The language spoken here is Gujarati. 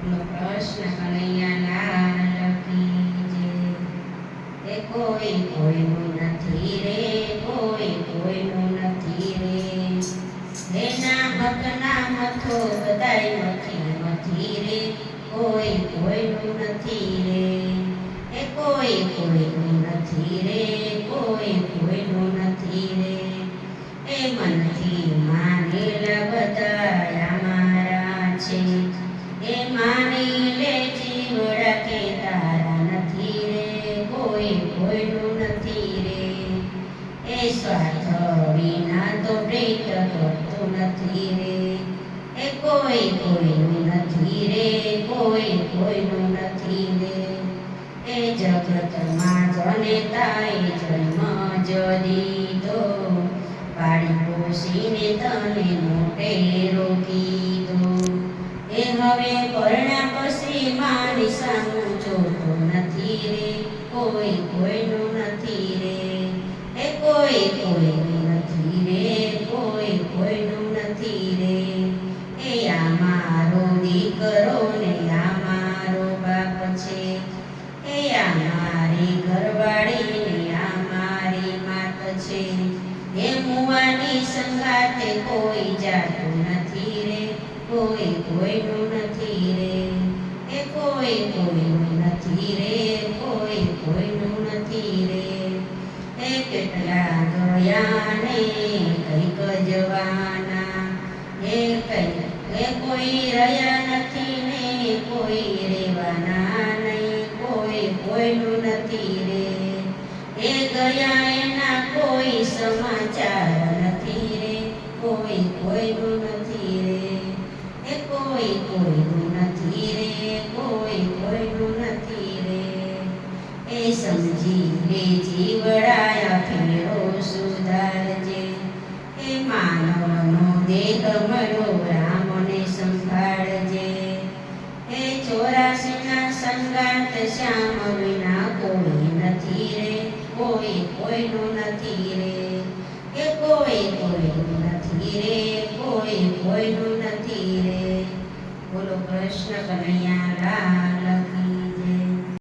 કૃષ્ણ કનૈયા કી જય. એ કોઈ કોઈનું નથી રે, કોઈ કોઈનું નથી રે. એના હકના મથો બધાય મથી મથી રે, કોઈ કોઈનું નથી રે. એ કોઈ કોઈનું નથી રે, કોઈ કોઈનું નથી રે. એ મનથી માનેલા બધા અમારા છે. એ માની લે જીવડા કે તારા નથી રે, કોઈ કોઈનું નથી રે. એ સ્વાર્થ વિના તો પ્રેત કરતું નથી રે. એ કોઈ કોઈનું નથી રે, કોઈ કોઈનું નથી રે. એ જગતમાં જનેતાએ જન્મ જ દીધો, પાડી પોષીને તને મોટેરો કીધો. એ હવે પરણ્યા પછી મારી સામું જોતો નથી રે, કોઈ કોઈનું નથી રે. એ કોઈ કોઈનું નથી રે, કોઈ કોઈનું નથી રે. એ આ મારો દીકરો ને આ મારો બાપ છે. એ આ મારી ઘરવાળી ને આ મારી માત છે. એ મુવાની સંગાતે કોઈ જાતું નથી રે, કોઈ કોઈનું નથી રે. એ કોઈ કોઈનું નથી રે, કોઈ કોઈનું નથી રે. એ કેટલા ગયા ને કઈક જવાના. એ કોઈ રહ્યા નથી ને કોઈ રેવાના નહીં, કોઈ કોઈનું નથી રે. એ ગયા એના કોઈ સમાચાર નથી રે, કોઈ કોઈનું નથી રે. એ કોઈ કોઈનું નથી રે, કોઈ કોઈનું નથી રે. એ સમજી લે જીવડાયા ફેરો સુધારજે. એ માનવનો દેહ મળ્યો રામને સંભાળજે. એ 84ના સંગાત શ્યામ વિના કોઈ નથી રે, કોઈ કોઈનું નથી રે. એ કોઈ કોઈનું નથી રે, કોઈ કોઈનું નથી રે. બોલો કૃષ્ણ કનૈયા લાલ